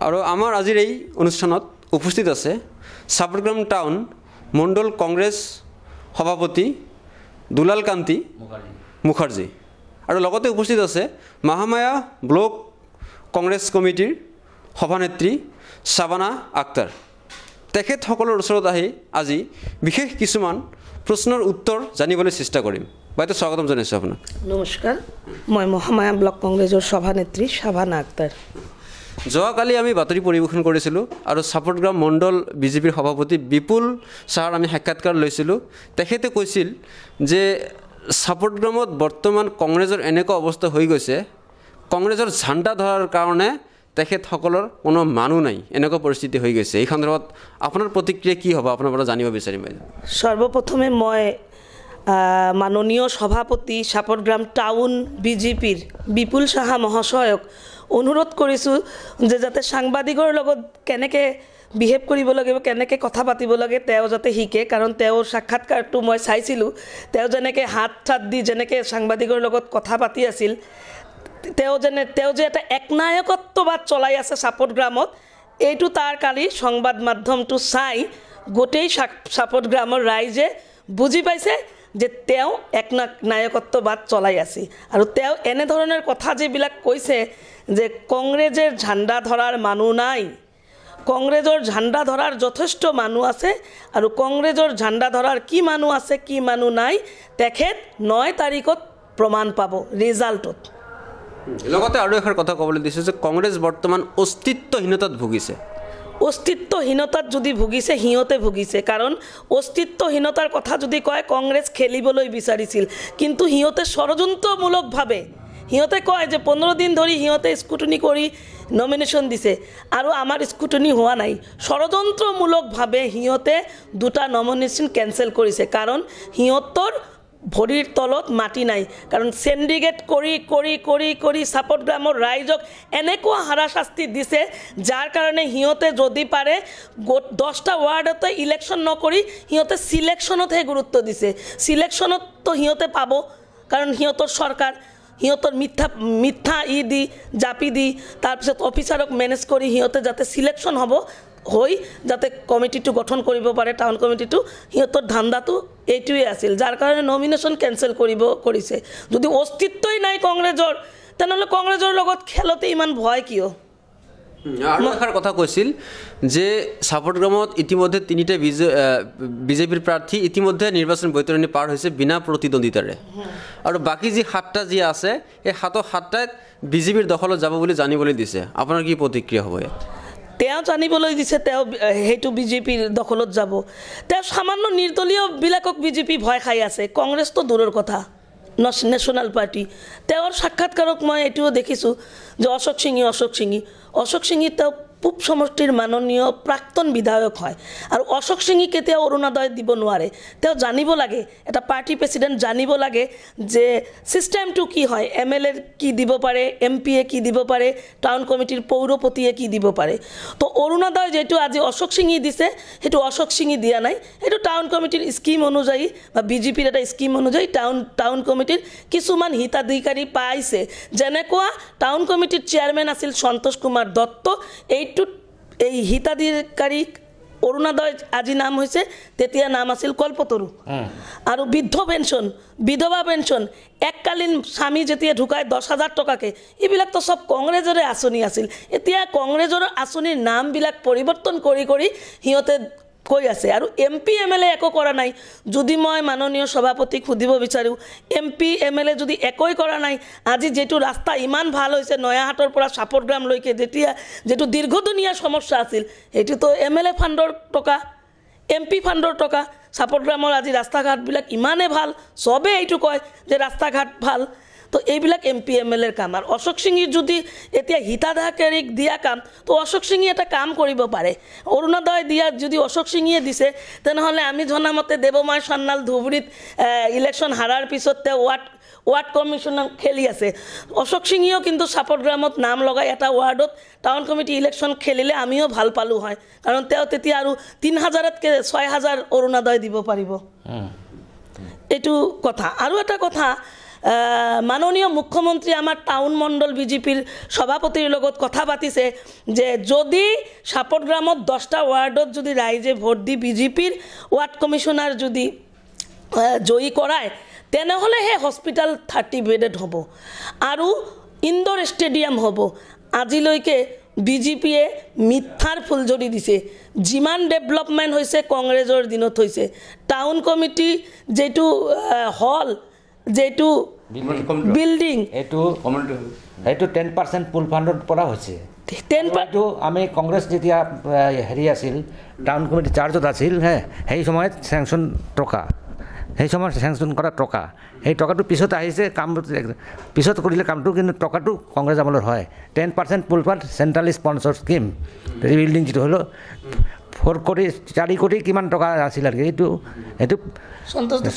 আৰু আমাৰ আজিৰ এই অনুষ্ঠানত উপস্থিত আছে চাপৰগ্ৰাম টাউন মণ্ডল কংগ্ৰেছ সভাপতি দুলাল কান্তি মুখাৰ্জী আৰু লগতে উপস্থিত আছে মহামায়া ব্লক কংগ্ৰেছ কমিটিৰ সভানেত্ৰী শাবানা আক্তাৰ। তেখেতসকলৰ ওচৰত আহি আজি বিশেষ কিছুমান প্ৰশ্নৰ উত্তৰ জানিবলৈ চেষ্টা কৰিম। বাইদেউ স্বাগতম জনাইছোঁ আপোনাক। নমস্কাৰ, মই মহামায়া ব্লক কংগ্ৰেছৰ সভানেত্ৰী শাবানা আক্তাৰ। যোৱাকালি আমি বাতৰি পৰিৱেশন কৰিছিলোঁ আৰু চাপৰগ্ৰাম মণ্ডল বিজেপিৰ সভাপতি বিপুল ছাৰ আমি সাক্ষাৎকাৰ লৈছিলোঁ। তেখেতে কৈছিল যে চাপৰগ্ৰামত বৰ্তমান কংগ্ৰেছৰ এনেকুৱা অৱস্থা হৈ গৈছে, কংগ্ৰেছৰ ঝাণ্ডা ধৰাৰ কাৰণে তেখেতসকলৰ কোনো মানুহ নাই, এনেকুৱা পৰিস্থিতি হৈ গৈছে। এই সন্দৰ্ভত আপোনাৰ প্ৰতিক্ৰিয়া কি হ'ব আপোনাৰ পৰা জানিব বিচাৰিম বাইদেউ। সৰ্বপ্ৰথমে মই মাননীয় সভাপতি চাপৰগ্ৰাম টাউন বিজেপিৰ বিপুল সাহা মহাশয়ক অনুৰোধ কৰিছোঁ যে যাতে সাংবাদিকৰ লগত কেনেকৈ বিহেভ কৰিব লাগিব, কেনেকৈ কথা পাতিব লাগে তেওঁ যাতে শিকে। কাৰণ তেওঁৰ সাক্ষাৎকাৰটো মই চাইছিলোঁ, তেওঁ যেনেকৈ হাত চাত দি যেনেকৈ সাংবাদিকৰ লগত কথা পাতি আছিল, তেওঁ যে এটা একনায়কত্ববাদ চলাই আছে চাপৰগ্ৰামত, এইটো তাৰ কালি সংবাদ মাধ্যমটো চাই গোটেই চাপৰগ্ৰামৰ ৰাইজে বুজি পাইছে যে তেওঁ একনায়কত্ববাদ চলাই আছে। আৰু তেওঁ এনেধৰণৰ কথা যিবিলাক কৈছে যে কংগ্ৰেছৰ ঝাণ্ডা ধৰাৰ মানুহ নাই, কংগ্ৰেছৰ ঝাণ্ডা ধৰাৰ যথেষ্ট মানুহ আছে আৰু কংগ্ৰেছৰ ঝাণ্ডা ধৰাৰ কি মানুহ আছে কি মানুহ নাই তেখেত 9 তাৰিখত প্ৰমাণ পাব ৰিজাল্টত। লগতে আৰু এষাৰ কথা ক'বলৈ দিছোঁ যে কংগ্ৰেছ বৰ্তমান অস্তিত্বহীনতাত ভুগিছে। অস্তিত্বহীনতাত যদি ভুগিছে সিহঁতে ভুগিছে, কাৰণ অস্তিত্বহীনতাৰ কথা যদি কয় কংগ্ৰেছ খেলিবলৈ বিচাৰিছিল, কিন্তু সিহঁতে ষড়যন্ত্ৰমূলকভাৱে সিহঁতে কয় যে 15 দিন ধৰি সিহঁতে স্কুটনি কৰি নমিনেশ্যন দিছে আৰু আমাৰ স্কুটনি হোৱা নাই। ষড়যন্ত্ৰমূলকভাৱে সিহঁতে 2টা নমিনেশ্যন কেঞ্চেল কৰিছে, কাৰণ সিহঁতৰ ভৰিৰ তলত মাটি নাই। কাৰণ চেণ্ডিকেট কৰি কৰি কৰি কৰি চাপৰগ্ৰামৰ ৰাইজক এনেকুৱা হাৰাশাস্তি দিছে, যাৰ কাৰণে সিহঁতে যদি পাৰে 10টা ৱাৰ্ডতে ইলেকশ্যন নকৰি সিহঁতে চিলেকশ্যনতহে গুৰুত্ব দিছে। চিলেকশ্যনততো সিহঁতে পাব, কাৰণ সিহঁতৰ চৰকাৰ, সিহঁতৰ মিথ্যা দি জাপি দি তাৰপিছত অফিচাৰক মেনেজ কৰি সিহঁতে যাতে চিলেকশ্যন হ'ব হৈ যাতে কমিটিটো গঠন কৰিব পাৰে, টাউন কমিটিটো, সিহঁতৰ ধান্দাটো এইটোৱে আছিল, যাৰ কাৰণে নমিনেশ্যন কেঞ্চেল কৰিছে। যদি অস্তিত্বই নাই কংগ্ৰেছৰ, তেনেহ'লে কংগ্ৰেছৰ লগত খেলতে ইমান ভয় কিয়? আৰু এষাৰ কথা কৈছিল যে চাপৰগ্ৰামত ইতিমধ্যে 3টা বিজেপিৰ প্ৰাৰ্থী ইতিমধ্যে নিৰ্বাচন বৈতৰণি পাৰ হৈছে বিনা প্ৰতিদ্বন্দ্বিতাৰে, আৰু বাকী যি 7টা যি আছে এই 7টাত বিজেপিৰ দখলত যাব বুলি জানিবলৈ দিছে। আপোনাৰ কি প্ৰতিক্ৰিয়া হ'ব ইয়াত? তেওঁ জানিবলৈ দিছে তেওঁ সেইটো বিজেপিৰ দখলত যাব। তেওঁ সামান্য নিৰ্দলীয়বিলাকক বিজেপি ভয় খাই আছে, কংগ্ৰেছটো দূৰৰ কথা, নেশ্যনেল পাৰ্টি। তেওঁৰ সাক্ষাৎকাৰক মই এইটোও দেখিছোঁ যে অশোক সিঙি তেওঁ পূব সমষ্টিৰ মাননীয় প্ৰাক্তন বিধায়ক হয়, আৰু অশোক সিঙি কেতিয়াও অৰুণোদয় দিব নোৱাৰে। তেওঁ জানিব লাগে, এটা পাৰ্টি প্ৰেচিডেণ্ট জানিব লাগে যে ছিষ্টেমটো কি হয়, MLA কি দিব পাৰে, MPয়ে কি দিব পাৰে, টাউন কমিটিৰ পৌৰপতিয়ে কি দিব পাৰে। তো অৰুণোদয় যিটো আজি অশোক সিঙি দিছে সেইটো অশোক সিঙি দিয়া নাই, সেইটো টাউন কমিটিৰ স্কিম অনুযায়ী বা বিজেপিৰ এটা স্কিম অনুযায়ী টাউন কমিটিৰ কিছুমান হিতাধিকাৰী পাইছে। যেনেকুৱা টাউন কমিটিৰ চেয়াৰমেন আছিল সন্তোষ কুমাৰ দত্ত, এই হিতাধিকাৰী অৰুণোদয় আজি নাম হৈছে, তেতিয়া নাম আছিল কল্পতৰু। আৰু বিধৱা পেঞ্চন এককালীন স্বামী যেতিয়া ঢুকায় 10,000 টকাকৈ, এইবিলাকতো চব কংগ্ৰেছৰে আঁচনি আছিল। এতিয়া কংগ্ৰেছৰ আঁচনিৰ নামবিলাক পৰিৱৰ্তন কৰি কৰি সিহঁতে কৈ আছে, আৰু MP MLA একো কৰা নাই। যদি মই মাননীয় সভাপতিক সুধিব বিচাৰোঁ, MP MLA যদি একোই কৰা নাই, আজি যিটো ৰাস্তা ইমান ভাল হৈছে নয়াহাটৰ পৰা চাপৰগ্ৰামলৈকে, যিটো দীৰ্ঘদিনীয়া সমস্যা আছিল, সেইটোতো MLA ফাণ্ডৰ টকা, MP ফাণ্ডৰ টকা। চাপৰগ্ৰামৰ আজি ৰাস্তা ঘাটবিলাক ইমানেই ভাল, চবেই এইটো কয় যে ৰাস্তা ঘাট ভাল, তো এইবিলাক MP MLAৰ কাম। আৰু অশোক সিঙিৰ যদি এতিয়া হিতাধিকাৰীক দিয়া কাম, তো অশোক সিঙি এটা কাম কৰিব পাৰে। অৰুণোদয় দিয়া যদি অশোক সিঙিয়ে দিছে, তেনেহ'লে আমি জনামতে দেৱময় সন্নাল ধুবুৰীত ইলেকশ্যন হাৰাৰ পিছত তেওঁ ৱাৰ্ড কমিশ্যনাৰ খেলি আছে। অশোক সিঙিয়েও কিন্তু চাপৰগ্ৰামত নাম লগাই এটা ৱাৰ্ডত টাউন কমিটি ইলেকশ্যন খেলিলে আমিও ভাল পালোঁ হয়, কাৰণ তেওঁ তেতিয়া আৰু 3,000তকৈ 6,000 অৰুণোদয় দিব পাৰিব। এইটো কথা। আৰু এটা কথা, মাননীয় মুখ্যমন্ত্ৰী আমাৰ টাউন মণ্ডল বিজেপিৰ সভাপতিৰ লগত কথা পাতিছে যে যদি সাপটগ্ৰামত 10টা ৱাৰ্ডত যদি ৰাইজে ভোট দি বিজেপিৰ ৱাৰ্ড কমিশ্যনাৰ যদি জয়ী কৰায় তেনেহ'লে সেই হস্পিটেল 30 বেডেড হ'ব আৰু ইনডোৰ ষ্টেডিয়াম হ'ব। আজিলৈকে বিজেপিয়ে মিথ্যাৰ ফুলজৰি দিছে। যিমান ডেভেলপমেণ্ট হৈছে কংগ্ৰেছৰ দিনত হৈছে। টাউন কমিটি যেটো হল যেটো বিল্ডিং এইটো 10% পুল ফাণ্ডৰ পৰা হৈছে। 10% আমি কংগ্ৰেছ যেতিয়া হেৰি আছিল টাউন কমিটি চাৰ্জত আছিল সেই সময়ত চেংচন টকা সেই সময়ত চেংচন কৰা টকা সেই টকাটো পিছত আহিছে কাম পিছত কৰিলে কামটো কিন্তু টকাটো কংগ্ৰেছ আমলৰ হয়। 10% পুল ফাণ্ড চেণ্ট্ৰেল স্পন্সৰ স্কিম ৰিবিল্ডিং যিটো হ'লো 4 কোটি কিমান টকা আছিল আৰু এইটো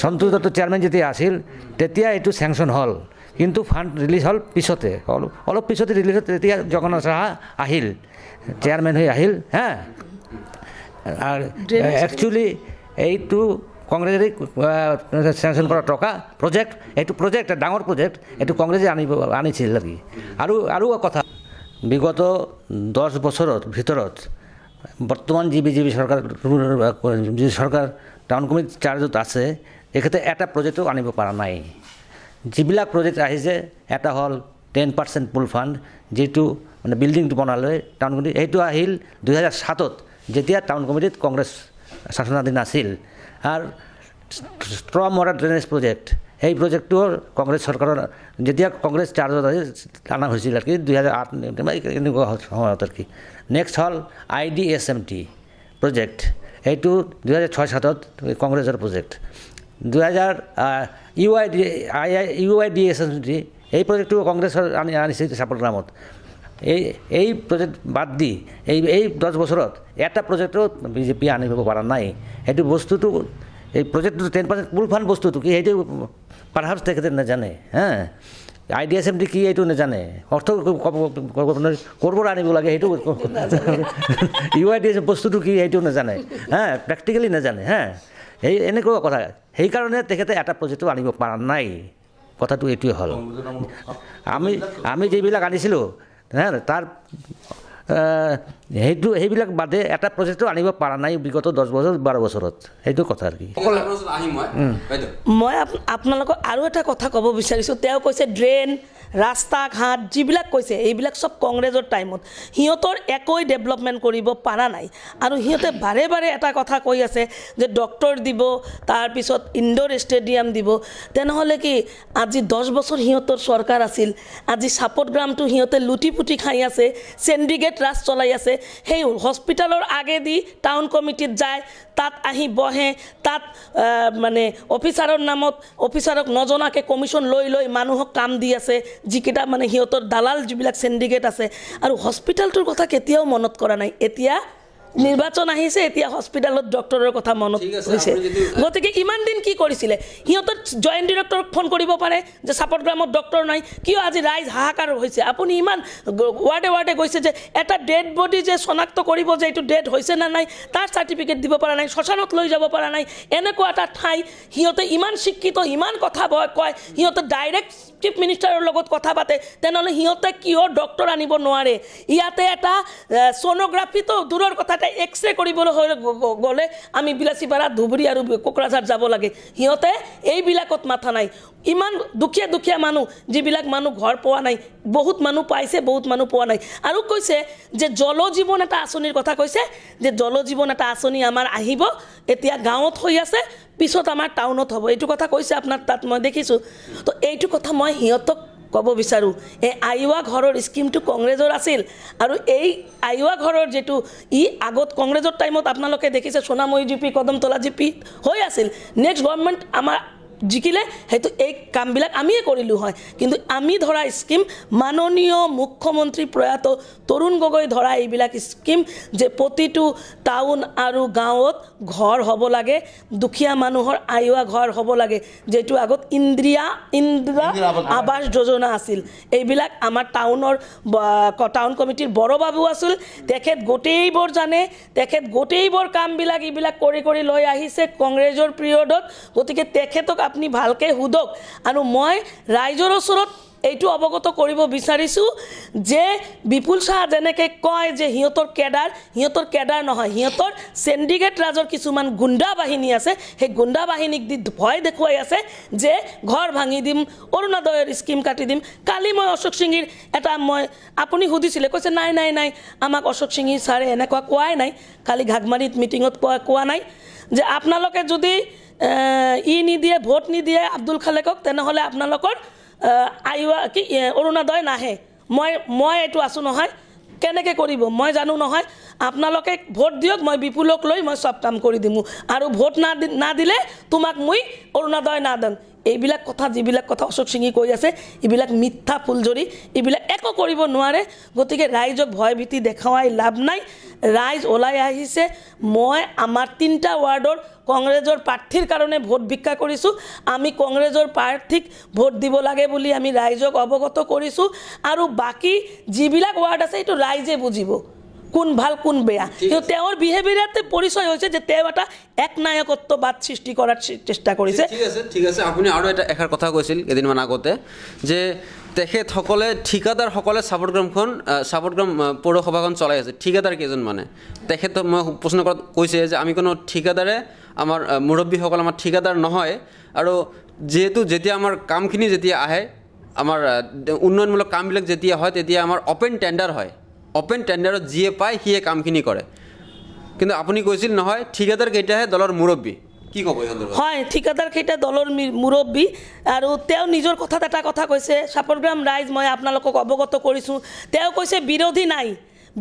সন্তোষ দত্ত চেয়াৰমেন যেতিয়া আছিল তেতিয়া এইটো চেংচন হ'ল কিন্তু ফাণ্ড ৰিলিজ হ'ল পিছতে অলপ পিছতে ৰিলিজ হ'ল। তেতিয়া জগন্নাথ সাহা আহিল চেয়াৰমেন হৈ আহিল আৰু একচুৱেলি এইটো কংগ্ৰেছে চেংচন কৰা টকা প্ৰজেক্ট এইটো প্ৰজেক্ট ডাঙৰ প্ৰজেক্ট এইটো কংগ্ৰেছে আনিছিল আৰু কথা বিগত 10 বছৰৰ ভিতৰত বৰ্তমান যি বিজেপি চৰকাৰ টাউন কমিটি চাৰ্জত আছে এখেতে এটা প্ৰজেক্টও আনিব পৰা নাই। যিবিলাক প্ৰজেক্ট আহিছে এটা হ'ল 10% পুল ফাণ্ড যিটো মানে বিল্ডিংটো বনালে টাউন কমিটি এইটো আহিল 2007ত যেতিয়া টাউন কমিটিত কংগ্ৰেছ শাসনাধীন আছিল। আৰু ষ্ট্ৰম ৱাটাৰ ড্ৰেনেজ প্ৰজেক্ট সেই প্ৰজেক্টটোৰ কংগ্ৰেছ চৰকাৰৰ যেতিয়া কংগ্ৰেছ চাৰ্জত অনা হৈছিল আৰু কি 2008 এনেকুৱা সময়ত আৰু কি। নেক্সট হ'ল IDSMT প্ৰজেক্ট এইটো 2006-07ত কংগ্ৰেছৰ প্ৰজেক্ট। 2000 UIDSMT এই প্ৰজেক্টটো কংগ্ৰেছৰ আনিছিল সাপটগ্ৰামত। এই প্ৰজেক্ট বাদ দি এই 10 বছৰত এটা প্ৰজেক্টও বিজেপি আনিব পৰা নাই। সেইটো বস্তুটো এই প্ৰজেক্টটো 10% পুল ফাণ্ড বস্তুটো কি সেইটো পাৰহাপছ তেখেতে নাজানে IDSMT কি এইটো নাজানে অৰ্থ ক'ৰবাৰ আনিব লাগে সেইটো UIDSMT বস্তুটো কি সেইটো নাজানে প্ৰেক্টিকেলি নাজানে এই এনেকুৱা কথা। সেইকাৰণে তেখেতে এটা প্ৰজেক্টটো আনিব পৰা নাই। কথাটো এইটোৱে হ'ল আমি যিবিলাক আনিছিলোঁ তাৰ সেইবিলাক বাদে এটা প্ৰজেক্টটো আনিব পৰা নাই বিগত 10 বছৰ 12 বছৰত সেইটো কথা আৰু কি। মই আপোনালোকক আৰু এটা কথা ক'ব বিচাৰিছোঁ। তেওঁ কৈছে ড্ৰেইন ৰাস্তা ঘাট যিবিলাক কৈছে এইবিলাক চব কংগ্ৰেছৰ টাইমত সিহঁতৰ একোই ডেভেলপমেণ্ট কৰিব পৰা নাই। আৰু সিহঁতে বাৰে বাৰে এটা কথা কৈ আছে যে ডক্টৰ দিব তাৰপিছত ইনডোৰ ষ্টেডিয়াম দিব। তেনেহ'লে কি আজি 10 বছৰ সিহঁতৰ চৰকাৰ আছিল আজি সাপটগ্ৰামটো সিহঁতে লুটি পুটি খাই আছে চেণ্ডিকেট ৰাজ চলাই আছে। সেই হস্পিটেলৰ আগেদি টাউন কমিটিত যায় তাত আহি বহে তাত মানে অফিচাৰৰ নামত অফিচাৰক নজনাকৈ কমিশ্যন লৈ মানুহক কাম দি আছে যিকেইটা মানে সিহঁতৰ দালাল যিবিলাক চেণ্ডিকেট আছে। আৰু হস্পিটেলটোৰ কথা কেতিয়াও মনত কৰা নাই। এতিয়া নিৰ্বাচন আহিছে এতিয়া হস্পিটেলত ডক্টৰৰ কথা মনত হৈছে। গতিকে ইমান দিন কি কৰিছিলে সিহঁতৰ জইণ্ট ডিৰেক্টৰক ফোন কৰিব পাৰে যে সাপটগ্ৰামত ডক্টৰ নাই কিয় আজি ৰাইজ হাহাকাৰ হৈছে। আপুনি ইমান ৱাৰ্ডে গৈছে যে এটা ডেড বডি যে চিনাক্ত কৰিব যে এইটো ডেড হৈছে না নাই তাৰ চাৰ্টিফিকেট দিব পৰা নাই শ্মশানত লৈ যাব পৰা নাই। এনেকুৱা এটা ঠাই সিহঁতে ইমান শিক্ষিত ইমান কথা কয় সিহঁতে ডাইৰেক্ট চিফ মিনিষ্টাৰৰ লগত কথা পাতে তেনেহ'লে সিহঁতে কিয় ডক্টৰ আনিব নোৱাৰে। ইয়াতে এটা ছ'ন'গ্ৰাফিটো দূৰৰ কথা এটা এক্সৰে কৰিবলৈ গ'লে আমি বিলাসীপাৰা ধুবুৰী আৰু কোকৰাঝাৰ যাব লাগে। সিহঁতে এইবিলাকত মাথা নাই। ইমান দুখীয়া মানুহ যিবিলাক মানুহ ঘৰ পোৱা নাই বহুত মানুহ পাইছে বহুত মানুহ পোৱা নাই। আৰু কৈছে যে জল জীৱন এটা আঁচনিৰ কথা কৈছে যে জল জীৱন এটা আঁচনি আমাৰ আহিব এতিয়া গাঁৱত হৈ আছে পিছত আমাৰ টাউনত হ'ব এইটো কথা কৈছে আপোনাৰ তাত মই দেখিছোঁ। তো এইটো কথা মই সিহঁতক ক'ব বিচাৰোঁ এই আইৱা ঘৰৰ স্কিমটো কংগ্ৰেছৰ আছিল আৰু এই আইৱা ঘৰৰ যিটো আগত কংগ্ৰেছৰ টাইমত আপোনালোকে দেখিছে সোণাময়ী জিপি কদমতলা জিপি হৈ আছিল। নেক্সট গভৰ্ণমেণ্ট আমাৰ জিকিলে সেইটো এই কামবিলাক আমিয়ে কৰিলোঁ হয়। কিন্তু আমি ধৰা স্কিম মাননীয় মুখ্যমন্ত্ৰী প্ৰয়াত তৰুণ গগৈ ধৰা এইবিলাক স্কিম যে প্ৰতিটো টাউন আৰু গাঁৱত ঘৰ হ'ব লাগে দুখীয়া মানুহৰ আইৱা ঘৰ হ'ব লাগে যেটো আগত ইন্দিৰা আৱাস যোজনা আছিল। এইবিলাক আমাৰ টাউন কমিটিৰ বড়বাবু আছিল তেখেত গোটেইবোৰ জানে তেখেত গোটেইবোৰ কামবিলাক এইবিলাক কৰি লৈ আহিছে কংগ্ৰেছৰ পিৰিয়ডত। গতিকে তেখেতক আপুনি ভালকৈ সোধক আৰু মই ৰাইজৰ ওচৰত এইটো অৱগত কৰিব বিচাৰিছোঁ যে বিপুল চাহ যেনেকৈ কয় যে সিহঁতৰ কেডাৰ নহয়, সিহঁতৰ চেণ্ডিকেট ৰাজৰ কিছুমান গুণ্ডা বাহিনী আছে, সেই গুণ্ডা বাহিনীক দি ভয় দেখুৱাই আছে যে ঘৰ ভাঙি দিম, অৰুণোদয়ৰ স্কিম কাটি দিম। কালি মই অশোক সিংৰ আপুনি সুধিছিলে, কৈছে নাই নাই নাই আমাক অশোক সিং ছাৰে এনেকুৱা কোৱাই নাই, কালি ঘাগমাৰীত মিটিঙত কোৱা নাই যে আপোনালোকে যদি নিদিয়ে ভোট নিদিয়ে আব্দুল খালেকক তেনেহ'লে আপোনালোকৰ অৰুণোদয় নাহে। মই এইটো আছোঁ নহয়, কেনেকৈ কৰিব মই জানো নহয়, আপোনালোকে ভোট দিয়ক, মই বিপুলক লৈ মই চব কাম কৰি দিম আৰু ভোট নাদিলে তোমাক মই অৰুণোদয় নাদিম। এইবিলাক কথা যিবিলাক কথা অশোক সিঙে কৈ আছে এইবিলাক মিথ্যা ফুলজৰি, এইবিলাক একো কৰিব নোৱাৰে। গতিকে ৰাইজক ভয় ভীতি দেখুৱাই লাভ নাই। ৰাইজ ওলাই আহিছে। মই আমাৰ 3টা ৱাৰ্ডৰ কংগ্ৰেছৰ প্ৰাৰ্থীৰ কাৰণে ভোট ভিক্ষা কৰিছোঁ। আমি কংগ্ৰেছৰ প্ৰাৰ্থীক ভোট দিব লাগে বুলি আমি ৰাইজক অৱগত কৰিছোঁ আৰু বাকী যিবিলাক ৱাৰ্ড আছে এইটো ৰাইজে বুজিব কোন ভাল কোন বেয়া। কিন্তু তেওঁৰ বিহেভিয়াৰতে পৰিচয় হৈছে যে তেওঁ এটা একনায়কত্ববাদ সৃষ্টি কৰাৰ চেষ্টা কৰিছে। ঠিক আছে আপুনি আৰু এষাৰ কথা কৈছিল কেইদিনমান আগতে যে তেখেতসকলে ঠিকাদাৰসকলে চাপৰগ্ৰাম পৌৰসভাখন চলাই আছে, ঠিকাদাৰ কেইজন মানে তেখেতক মই প্ৰশ্ন কৰাত কৈছে যে আমি কোনো ঠিকাদাৰে আমাৰ মুৰব্বীসকল আমাৰ ঠিকাদাৰ নহয় আৰু যিহেতু যেতিয়া আমাৰ কামখিনি যেতিয়া আহে আমাৰ উন্নয়নমূলক কামবিলাক যেতিয়া হয় তেতিয়া আমাৰ অপেন টেণ্ডাৰ হয়, অপেন টেণ্ডাৰত যিয়ে পায় সিয়ে কামখিনি কৰে। কিন্তু আপুনি কৈছিল নহয় ঠিকাদাৰ কেইটাহে দলৰ মুৰব্বী, কি ক'ব এই সন্দৰ্ভত? হয়, ঠিকাদাৰ কেইটা দলৰ মুৰব্বী আৰু তেওঁ নিজৰ কথাত এটা কথা কৈছে, চাপৰগ্ৰাম ৰাইজ মই আপোনালোকক অৱগত কৰিছোঁ। তেওঁ কৈছে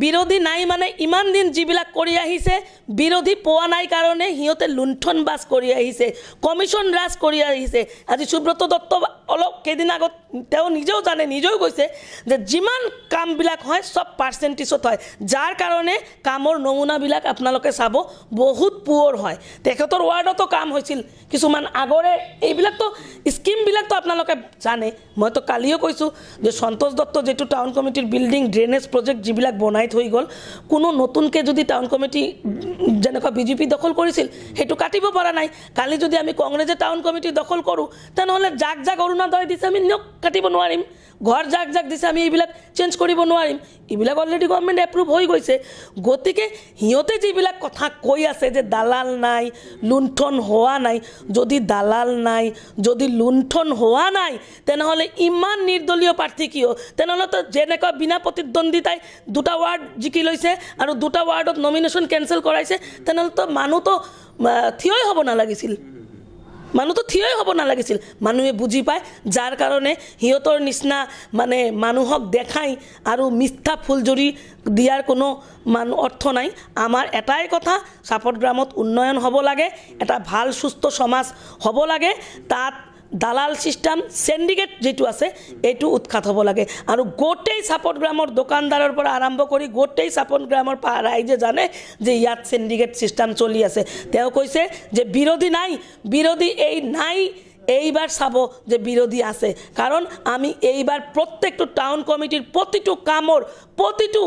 বিৰোধী নাই মানে ইমান দিন যিবিলাক কৰি আহিছে বিৰোধী পোৱা নাই কাৰণে সিহঁতে লুণ্ঠন বাজ কৰি আহিছে, কমিশ্যন ৰাজ কৰি আহিছে। আজি সুব্ৰত দত্ত অলপ কেইদিন আগত তেওঁ নিজেও জানে, নিজেও কৈছে যে যিমান কামবিলাক হয় চব পাৰ্চেণ্টেজত হয়, যাৰ কাৰণে কামৰ নমুনাবিলাক আপোনালোকে চাব বহুত পুৱৰ হয়। তেখেতৰ ৱাৰ্ডতো কাম হৈছিল কিছুমান আগৰে, এইবিলাকতো স্কিমবিলাকতো আপোনালোকে জানে। মইতো কালিও কৈছোঁ যে সন্তোষ দত্ত যিটো টাউন কমিটিৰ বিল্ডিং ড্ৰেনেজ প্ৰজেক্ট যিবিলাক বনাই থৈ গ'ল, কোনো নতুনকৈ যদি টাউন কমিটি যেনেকুৱা বিজেপি দখল কৰিছিল সেইটো কাটিব পৰা নাই। কালি যদি আমি কংগ্ৰেছে টাউন কমিটি দখল কৰোঁ তেনেহ'লে যাক অৰুণোদয় দিছে আমি কাটিব নোৱাৰিম, ঘৰ যাক দিছে আমি এইবিলাক চেঞ্জ কৰিব নোৱাৰিম। এইবিলাক অলৰেডি গভৰ্ণমেণ্ট এপ্ৰুভ হৈ গৈছে। গতিকে সিহঁতে যিবিলাক কথা কৈ আছে যে দালাল নাই, লুণ্ঠন হোৱা নাই, যদি দালাল নাই, যদি লুণ্ঠন হোৱা নাই তেনেহ'লে ইমান নিৰ্দলীয় প্ৰাৰ্থী কিয়? তেনেহ'লেতো যেনেকুৱা বিনা প্ৰতিদ্বন্দ্বিতাই 2টা ৱাৰ্ড জিকি লৈছে আৰু 2টা ৱাৰ্ডত নমিনেশ্যন কেঞ্চেল কৰাইছে, তেনেহ'লেতো মানুহতো থিয়ই হ'ব নালাগিছিল, মানুহে বুজি পায়। যাৰ কাৰণে সিহঁতৰ নিচিনা মানে মানুহক দেখাই আৰু মিথ্যা ফুলজৰি দিয়াৰ কোনো অৰ্থ নাই। আমাৰ এটাই কথা, চাপৰগ্ৰামত উন্নয়ন হ'ব লাগে, এটা ভাল সুস্থ সমাজ হ'ব লাগে, তাত দালাল চিষ্টেম চেণ্ডিকেট যিটো আছে এইটো উৎখাত হ'ব লাগে। আৰু গোটেই চাপৰগ্ৰামৰ দোকানদাৰৰ পৰা আৰম্ভ কৰি গোটেই চাপৰগ্ৰামৰ ৰাইজে জানে যে ইয়াত চেণ্ডিকেট চিষ্টেম চলি আছে। তেওঁ কৈছে যে বিৰোধী নাই, এইবাৰ চাব যে বিৰোধী আছে, কাৰণ আমি এইবাৰ প্ৰত্যেকটো টাউন কমিটিৰ প্ৰতিটো কামৰ প্ৰতিটো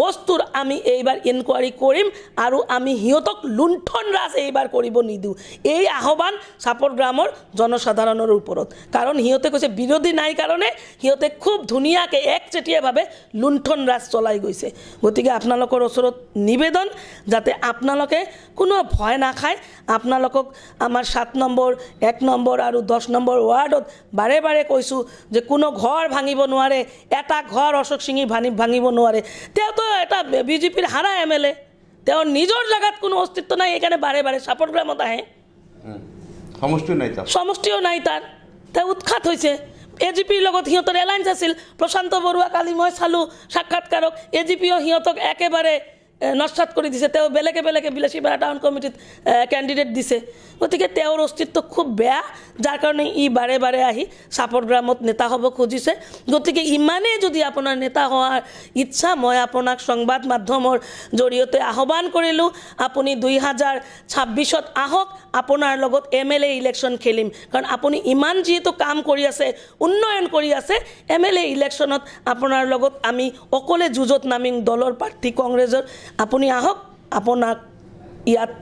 বস্তুৰ আমি এইবাৰ ইনকুৱাৰী কৰিম আৰু আমি সিহঁতক লুণ্ঠন ৰাজ এইবাৰ কৰিব নিদিওঁ। এই আহ্বান চাপৰগ্ৰামৰ জনসাধাৰণৰ ওপৰত, কাৰণ সিহঁতে কৈছে বিৰোধী নাই কাৰণে সিহঁতে খুব ধুনীয়াকৈ একচেটিয়াভাৱে লুণ্ঠন ৰাজ চলাই গৈছে। গতিকে আপোনালোকৰ ওচৰত নিবেদন যাতে আপোনালোকে কোনো ভয় নাখায়। আপোনালোকক আমাৰ 7 নম্বৰ 1 নম্বৰ আৰু 10 নম্বৰ ৱাৰ্ডত বাৰে বাৰে কৈছোঁ যে কোনো ঘৰ ভাঙিব নোৱাৰে, এটা ঘৰ অশোক সিঙে ভাঙিব নোৱাৰে। তেওঁতো এটা বিজেপিৰ হাৰা MLA, তেওঁৰ নিজৰ জেগাত কোনো অস্তিত্ব নাই, সেইকাৰণে বাৰে বাৰে চাপৰগ্ৰামত আহে, সমষ্টিও নাই তাৰ, তেওঁ উৎখাত হৈছে। AGPৰ লগত সিহঁতৰ এলায়েন্স আছিল। প্ৰশান্ত বৰুৱা কালি মই চালোঁ সাক্ষাৎকাৰক, AGPও সিহঁতক একেবাৰে নস্বাত কৰি দিছে। তেওঁ বেলেগে বিলাসীপাৰা টাউন কমিটিত কেণ্ডিডেট দিছে। গতিকে তেওঁৰ অস্তিত্ব খুব বেয়া, যাৰ কাৰণে বাৰে বাৰে আহি চাপৰগ্ৰামত নেতা হ'ব খুজিছে। গতিকে ইমানেই যদি আপোনাৰ নেতা হোৱাৰ ইচ্ছা, মই আপোনাক সংবাদ মাধ্যমৰ জৰিয়তে আহ্বান কৰিলোঁ, আপুনি 2026ত আহক, আপোনাৰ লগত MLA ইলেকশ্যন খেলিম। কাৰণ আপুনি ইমান যিহেতু কাম কৰি আছে, উন্নয়ন কৰি আছে, MLA ইলেকশ্যনত আপোনাৰ লগত আমি অকলে যুঁজত নামিম, দলৰ প্ৰাৰ্থী কংগ্ৰেছৰ। আপুনি আহক, আপোনাক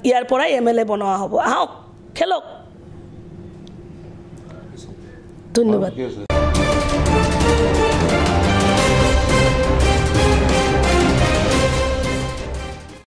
ইয়াৰ পৰাই MLA বনোৱা হ'ব, আহক খেলক। ধন্যবাদ। ঠিক আছে।